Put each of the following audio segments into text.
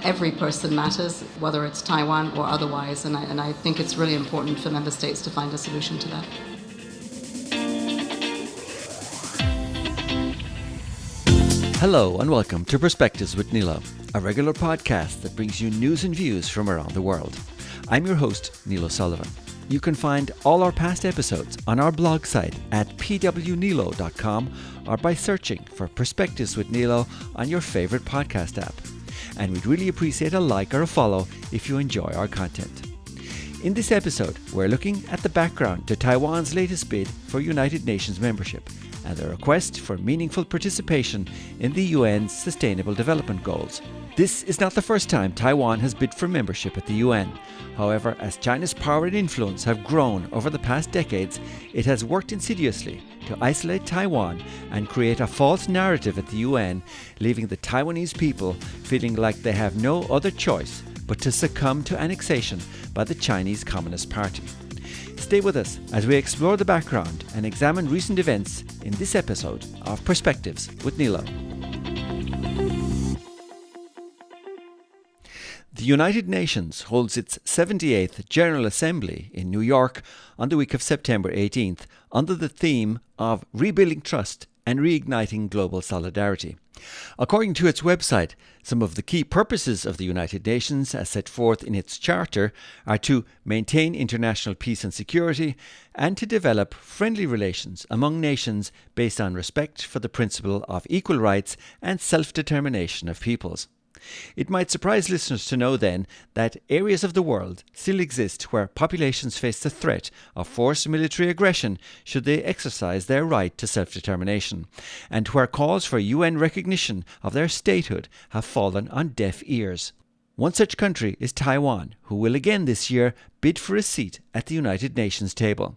Every person matters, whether it's Taiwan or otherwise, and I think it's really important for member states to find a solution to that. Hello and welcome to Perspectives with Nilo, a regular podcast that brings you news and views from around the world. I'm your host, Neil O'Sullivan. You can find all our past episodes on our blog site at pwnilo.com or by searching for Perspectives with Nilo on your favourite podcast app. And we'd really appreciate a like or a follow if you enjoy our content. In this episode, we're looking at the background to Taiwan's latest bid for United Nations membership and the request for meaningful participation in the UN's Sustainable Development Goals. This is not the first time Taiwan has bid for membership at the UN. However, as China's power and influence have grown over the past decades, it has worked insidiously to isolate Taiwan and create a false narrative at the UN, leaving the Taiwanese people feeling like they have no other choice but to succumb to annexation by the Chinese Communist Party. Stay with us as we explore the background and examine recent events in this episode of Perspectives with Nilo. The United Nations holds its 78th General Assembly in New York on the week of September 18th under the theme of Rebuilding Trust and Reigniting Global Solidarity. According to its website, some of the key purposes of the United Nations as set forth in its charter are to maintain international peace and security and to develop friendly relations among nations based on respect for the principle of equal rights and self-determination of peoples. It might surprise listeners to know then that areas of the world still exist where populations face the threat of forced military aggression should they exercise their right to self-determination, and where calls for UN recognition of their statehood have fallen on deaf ears. One such country is Taiwan, who will again this year bid for a seat at the United Nations table.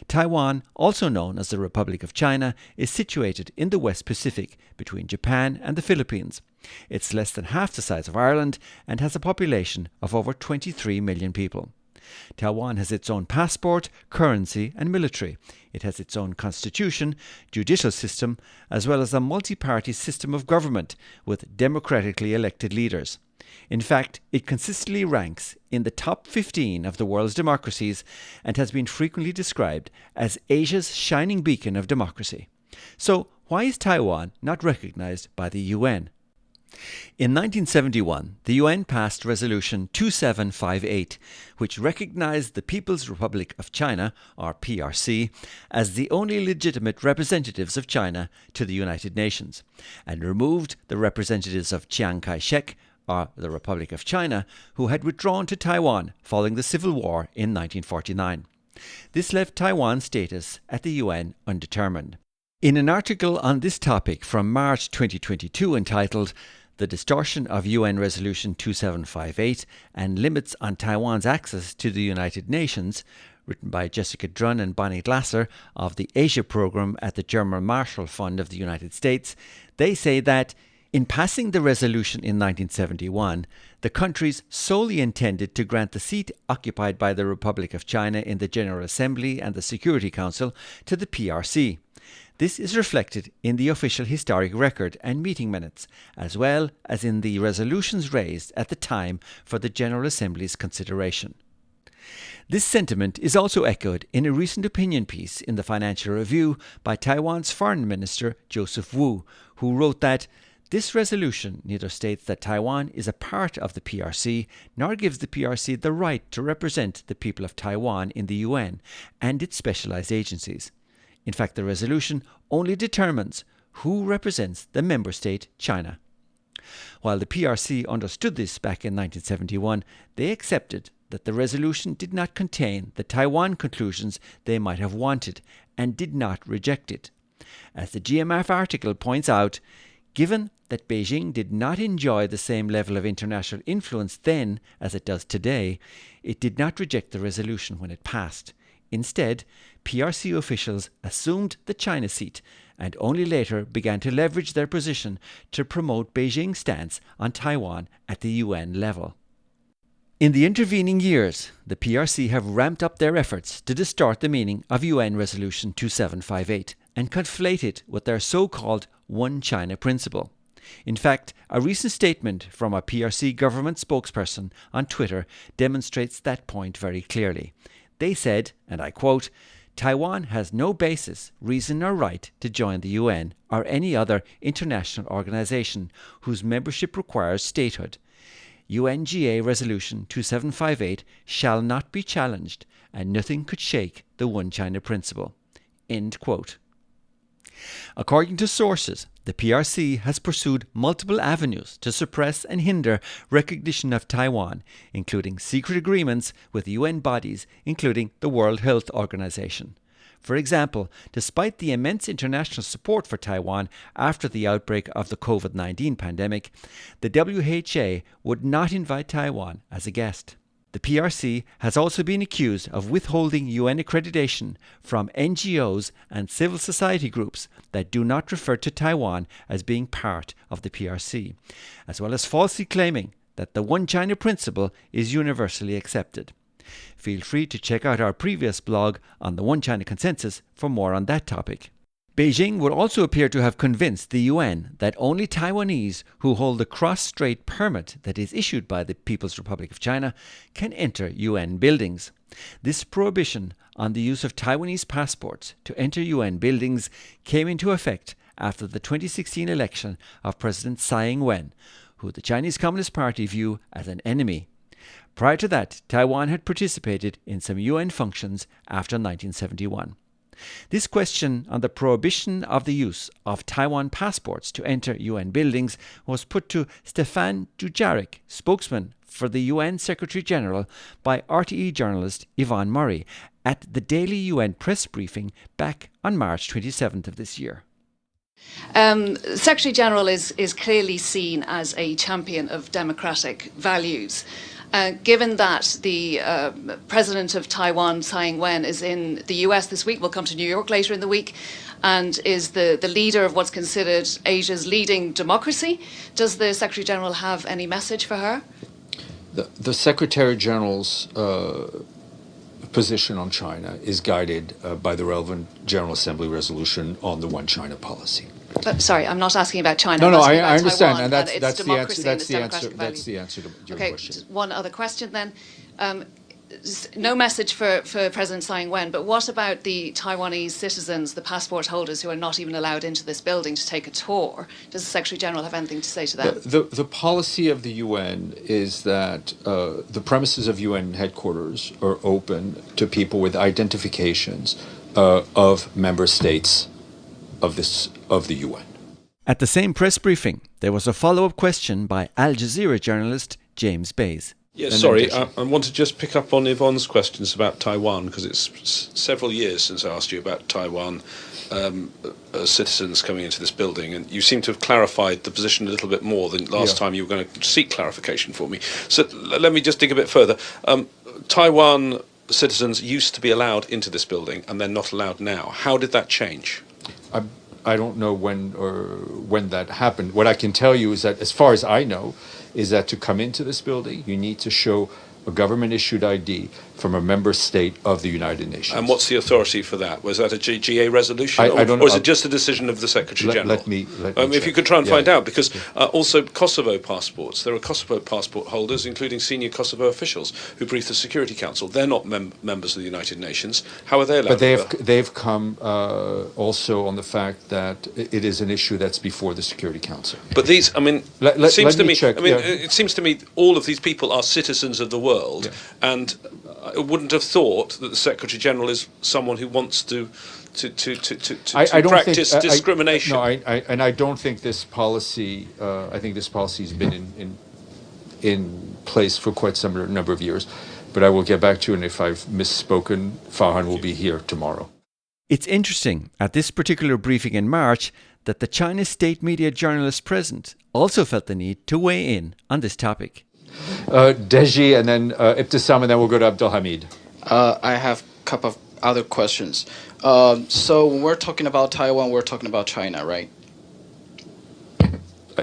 Taiwan, also known as the Republic of China, is situated in the West Pacific between Japan and the Philippines. It's less than half the size of Ireland and has a population of over 23 million people. Taiwan has its own passport, currency and military. It has its own constitution, judicial system, as well as a multi-party system of government with democratically elected leaders. In fact, it consistently ranks in the top 15 of the world's democracies and has been frequently described as Asia's shining beacon of democracy. So, why is Taiwan not recognized by the UN? In 1971, the UN passed Resolution 2758, which recognized the People's Republic of China, or PRC, as the only legitimate representatives of China to the United Nations, and removed the representatives of Chiang Kai-shek, or the Republic of China, who had withdrawn to Taiwan following the Civil War in 1949. This left Taiwan's status at the UN undetermined. In an article on this topic from March 2022 entitled The Distortion of UN Resolution 2758 and Limits on Taiwan's Access to the United Nations, written by Jessica Drunn and Bonnie Glasser of the Asia Program at the German Marshall Fund of the United States, they say that in passing the resolution in 1971, the countries solely intended to grant the seat occupied by the Republic of China in the General Assembly and the Security Council to the PRC. This is reflected in the official historic record and meeting minutes, as well as in the resolutions raised at the time for the General Assembly's consideration. This sentiment is also echoed in a recent opinion piece in the Financial Review by Taiwan's Foreign Minister Joseph Wu, who wrote that this resolution neither states that Taiwan is a part of the PRC, nor gives the PRC the right to represent the people of Taiwan in the UN and its specialized agencies. In fact, the resolution only determines who represents the member state, China. While the PRC understood this back in 1971, they accepted that the resolution did not contain the Taiwan conclusions they might have wanted and did not reject it. As the GMF article points out, given that Beijing did not enjoy the same level of international influence then as it does today, it did not reject the resolution when it passed. Instead, PRC officials assumed the China seat and only later began to leverage their position to promote Beijing's stance on Taiwan at the UN level. In the intervening years, the PRC have ramped up their efforts to distort the meaning of UN Resolution 2758 and conflate it with their so-called One China principle. In fact, a recent statement from a PRC government spokesperson on Twitter demonstrates that point very clearly. They said, and I quote, "Taiwan has no basis, reason or right to join the UN or any other international organisation whose membership requires statehood. UNGA Resolution 2758 shall not be challenged and nothing could shake the One China principle." End quote. According to sources, the PRC has pursued multiple avenues to suppress and hinder recognition of Taiwan, including secret agreements with UN bodies, including the World Health Organization. For example, despite the immense international support for Taiwan after the outbreak of the COVID-19 pandemic, the WHA would not invite Taiwan as a guest. The PRC has also been accused of withholding UN accreditation from NGOs and civil society groups that do not refer to Taiwan as being part of the PRC, as well as falsely claiming that the One China principle is universally accepted. Feel free to check out our previous blog on the One China Consensus for more on that topic. Beijing would also appear to have convinced the UN that only Taiwanese who hold the cross-strait permit that is issued by the People's Republic of China can enter UN buildings. This prohibition on the use of Taiwanese passports to enter UN buildings came into effect after the 2016 election of President Tsai Ing-wen, who the Chinese Communist Party view as an enemy. Prior to that, Taiwan had participated in some UN functions after 1971. This question on the prohibition of the use of Taiwan passports to enter UN buildings was put to Stefan Dujarric, spokesman for the UN Secretary General, by RTE journalist Yvonne Murray at the daily UN press briefing back on March 27th of this year. Secretary General is clearly seen as a champion of democratic values. Given that the president of Taiwan, Tsai Ing-wen, is in the US this week, will come to New York later in the week, and is the leader of what's considered Asia's leading democracy, does the Secretary General have any message for her? The Secretary General's position on China is guided by the relevant General Assembly resolution on the One China policy. But, sorry, I'm not asking about China. No, I Taiwan, understand, and that's the answer. That's the answer to your okay, question. One other question then. No message for President Tsai Ing-wen, but what about the Taiwanese citizens, the passport holders who are not even allowed into this building to take a tour? Does the Secretary General have anything to say to them? The policy of the UN is that the premises of UN headquarters are open to people with identifications of member states of the UN. At the same press briefing, there was a follow-up question by Al Jazeera journalist James Bays. Yes, sorry, I want to just pick up on Yvonne's questions about Taiwan, because it's several years since I asked you about Taiwan citizens coming into this building, and you seem to have clarified the position a little bit more than last time you were going to seek clarification for me. So let me just dig a bit further. Taiwan citizens used to be allowed into this building, and they're not allowed now. How did that change? I don't know when that happened. What I can tell you is that, as far as I know, is that to come into this building, you need to show a government-issued ID from a member state of the United Nations. And what's the authority for that? Was that a GA resolution, I don't know. Or is it just a decision of the Secretary General? Let me if you could try and find out, because also Kosovo passports, there are Kosovo passport holders, including senior Kosovo officials, who brief the Security Council. They're not members of the United Nations. How are they allowed? But they've come also on the fact that it is an issue that's before the Security Council. But these, I mean, it seems to me, it seems to me all of these people are citizens of the world, and I wouldn't have thought that the Secretary General is someone who wants to practice discrimination. I don't think this policy. I think this policy has been in place for quite some number of years. But I will get back to you, and if I've misspoken, Farhan will be here tomorrow. It's interesting, at this particular briefing in March, that the China state media journalists present also felt the need to weigh in on this topic. Deji, and then Ibtisam, and then we'll go to Abdul Hamid. I have a couple of other questions. So when we're talking about Taiwan, we're talking about China, right?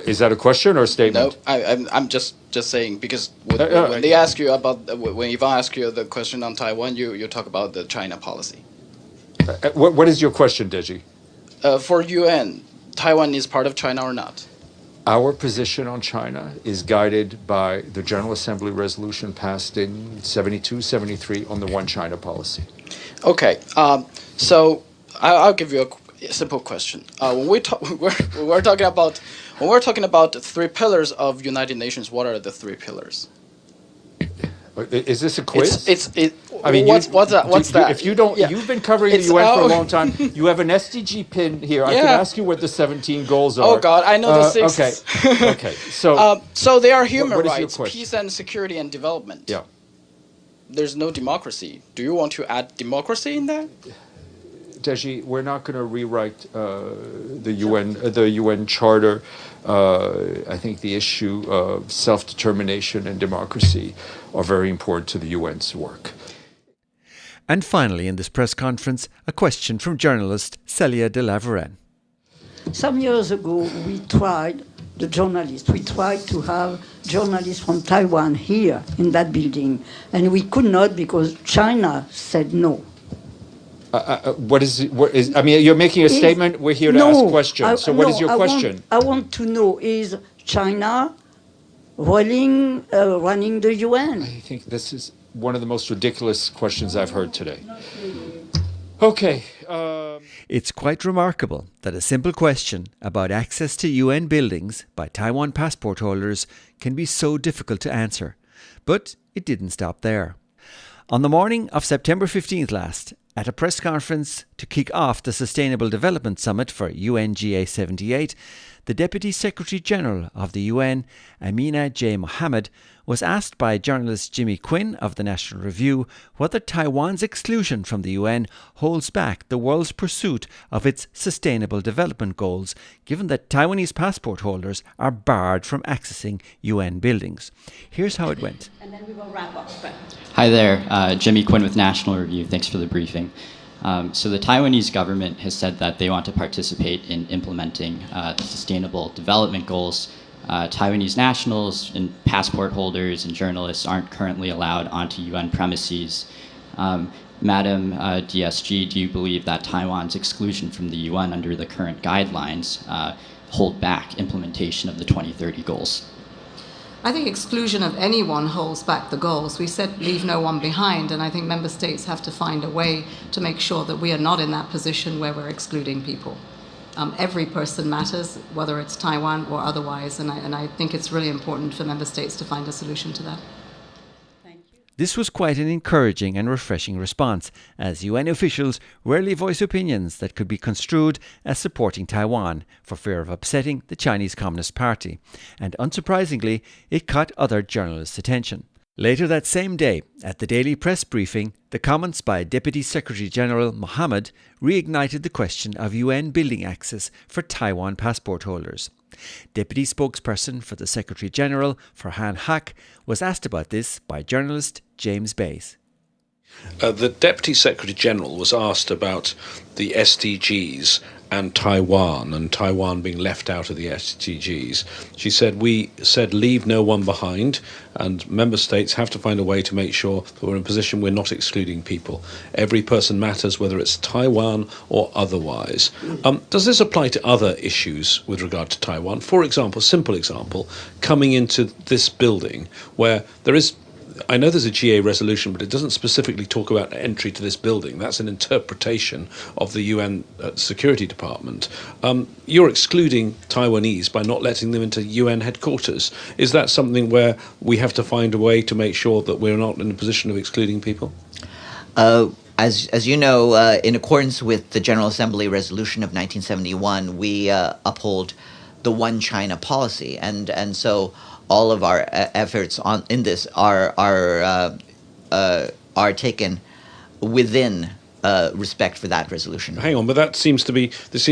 Is that a question or a statement? No, I'm just saying, because when they ask you about, when Yvonne asks you the question on Taiwan, you talk about the China policy. What is your question, Deji? For UN, Taiwan is part of China or not? Our position on China is guided by the General Assembly resolution passed in 72, 73 on the One China policy. Okay, so I'll give you a simple question. When we're talking about the three pillars of United Nations, what are the three pillars? Is this a quiz? I mean, what's that? If you don't, Yeah. you've been covering the UN for a long time. You have an SDG pin here. I can ask you what the 17 goals are. Oh God, I know the six. Okay, okay. So they are human what is your rights, question? peace and security and development. Yeah. There's no democracy. Do you want to add democracy in there? Deji, we're not going to rewrite the UN Charter. I think the issue of self-determination and democracy are very important to the UN's work. And finally, in this press conference, a question from journalist Celia de la Varenne. Some years ago, we tried to have journalists from Taiwan here in that building, and we could not because China said no. What is? I mean, you're making a statement. We're here to ask questions. So, what is your question? I want to know: is China running the UN? I think this is one of the most ridiculous questions I've heard today. Okay. It's quite remarkable that a simple question about access to UN buildings by Taiwan passport holders can be so difficult to answer. But it didn't stop there. On the morning of September 15th last, at a press conference to kick off the Sustainable Development Summit for UNGA 78, the Deputy Secretary General of the UN, Amina J. Mohammed, was asked by journalist Jimmy Quinn of the National Review whether Taiwan's exclusion from the UN holds back the world's pursuit of its Sustainable Development Goals, given that Taiwanese passport holders are barred from accessing UN buildings. Here's how it went. And then we will wrap up. Hi there, Jimmy Quinn with National Review. Thanks for the briefing. So the Taiwanese government has said that they want to participate in implementing the Sustainable Development Goals. Taiwanese nationals and passport holders and journalists aren't currently allowed onto UN premises. Madam DSG, do you believe that Taiwan's exclusion from the UN under the current guidelines hold back implementation of the 2030 goals? I think exclusion of anyone holds back the goals. We said leave no one behind, and I think member states have to find a way to make sure that we are not in that position where we're excluding people. Every person matters, whether it's Taiwan or otherwise, and I think it's really important for member states to find a solution to that. This was quite an encouraging and refreshing response, as UN officials rarely voice opinions that could be construed as supporting Taiwan for fear of upsetting the Chinese Communist Party. And unsurprisingly, it caught other journalists' attention. Later that same day, at the daily press briefing, the comments by Deputy Secretary General Mohammed reignited the question of UN building access for Taiwan passport holders. Deputy spokesperson for the Secretary General, Farhan Haq, was asked about this by journalist James Bays. The Deputy Secretary General was asked about the SDGs and Taiwan being left out of the SDGs. She said, we said leave no one behind, and member states have to find a way to make sure that we're in a position we're not excluding people. Every person matters, whether it's Taiwan or otherwise. Does this apply to other issues with regard to Taiwan? For example, simple example, coming into this building where there is, I know there's a GA resolution, but it doesn't specifically talk about entry to this building. That's an interpretation of the UN Security Department. You're excluding Taiwanese by not letting them into UN headquarters. Is that something where we have to find a way to make sure that we're not in a position of excluding people? As you know, in accordance with the General Assembly resolution of 1971, we uphold the One China policy, and so all of our efforts in this are taken within respect for that resolution. Hang on, but this seems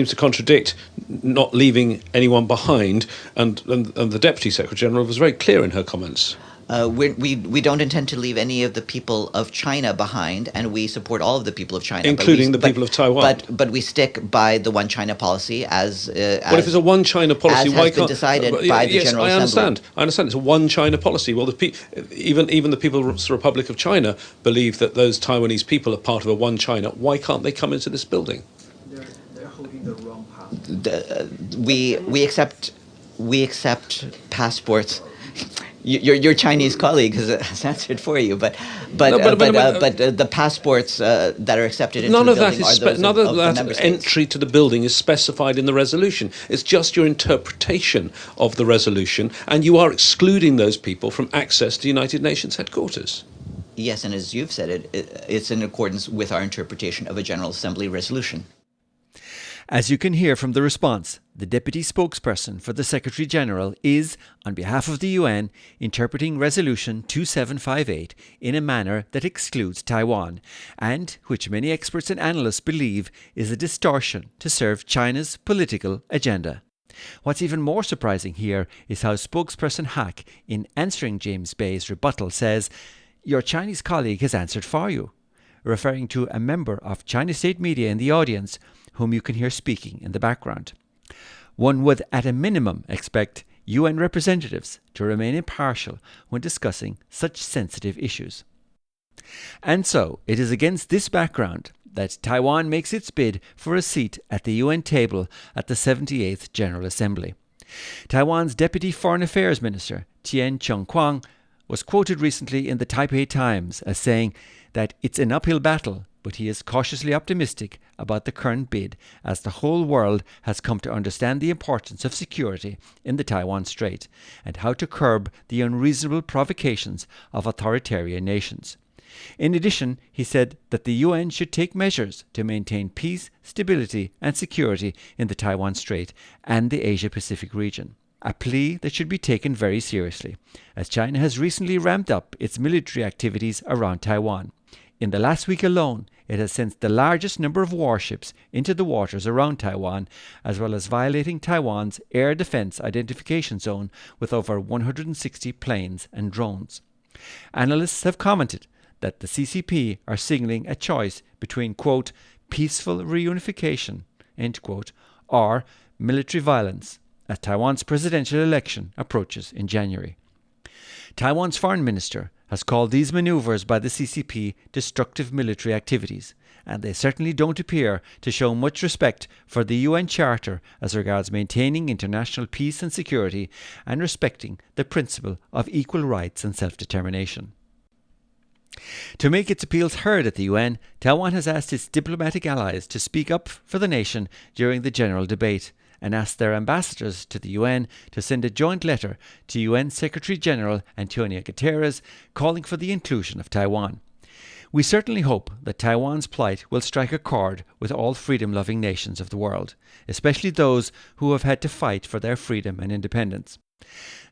to contradict not leaving anyone behind, and the Deputy Secretary General was very clear in her comments. We don't intend to leave any of the people of China behind, and we support all of the people of China, including the people of Taiwan. But we stick by the One China policy as well, if it's a One China policy, why can't decided by the General Assembly? I understand. It's a One China policy. Well, even the People's Republic of China believe that those Taiwanese people are part of a One China. Why can't they come into this building? They're holding the wrong path. We accept we accept passports. Your Chinese colleague has answered for you, but the passports that are accepted into none the of that building is are those none of of the that member states. entry to the building is specified in the resolution. It's just your interpretation of the resolution, and you are excluding those people from access to United Nations headquarters. Yes, and as you've said, it's in accordance with our interpretation of a General Assembly resolution. As you can hear from the response, the Deputy Spokesperson for the Secretary-General is, on behalf of the UN, interpreting Resolution 2758 in a manner that excludes Taiwan, and which many experts and analysts believe is a distortion to serve China's political agenda. What's even more surprising here is how Spokesperson Hack, in answering James Bay's rebuttal, says, "Your Chinese colleague has answered for you," referring to a member of China state media in the audience, whom you can hear speaking in the background. One would at a minimum expect UN representatives to remain impartial when discussing such sensitive issues. And so, it is against this background that Taiwan makes its bid for a seat at the UN table at the 78th General Assembly. Taiwan's Deputy Foreign Affairs Minister, Tien Chung-Kwang, was quoted recently in the Taipei Times as saying that it's an uphill battle, but he is cautiously optimistic about the current bid as the whole world has come to understand the importance of security in the Taiwan Strait and how to curb the unreasonable provocations of authoritarian nations. In addition, he said that the UN should take measures to maintain peace, stability and security in the Taiwan Strait and the Asia-Pacific region. A plea that should be taken very seriously, as China has recently ramped up its military activities around Taiwan. In the last week alone, it has sent the largest number of warships into the waters around Taiwan, as well as violating Taiwan's air defense identification zone with over 160 planes and drones. Analysts have commented that the CCP are signalling a choice between, quote, peaceful reunification, end quote, or military violence as Taiwan's presidential election approaches in January. Taiwan's foreign minister has called these manoeuvres by the CCP destructive military activities, and they certainly don't appear to show much respect for the UN Charter as regards maintaining international peace and security and respecting the principle of equal rights and self-determination. To make its appeals heard at the UN, Taiwan has asked its diplomatic allies to speak up for the nation during the general debate, and asked their ambassadors to the UN to send a joint letter to UN Secretary-General Antonio Guterres calling for the inclusion of Taiwan. We certainly hope that Taiwan's plight will strike a chord with all freedom-loving nations of the world, especially those who have had to fight for their freedom and independence.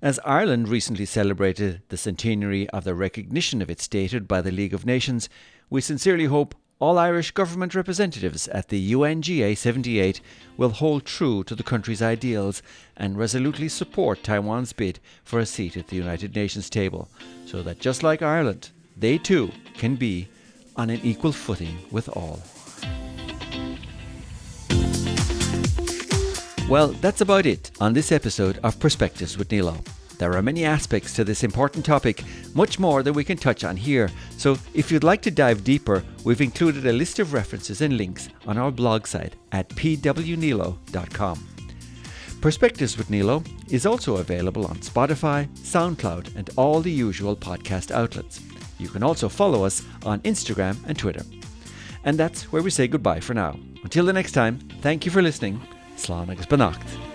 As Ireland recently celebrated the centenary of the recognition of its statehood by the League of Nations, we sincerely hope all Irish government representatives at the UNGA 78 will hold true to the country's ideals and resolutely support Taiwan's bid for a seat at the United Nations table, so that just like Ireland, they too can be on an equal footing with all. Well, that's about it on this episode of Perspectives with Nilo. There are many aspects to this important topic, much more than we can touch on here, so if you'd like to dive deeper, we've included a list of references and links on our blog site at pwnilo.com. Perspectives with Nilo is also available on Spotify, SoundCloud and all the usual podcast outlets. You can also follow us on Instagram and Twitter. And that's where we say goodbye for now. Until the next time, thank you for listening. Slán agus beannacht.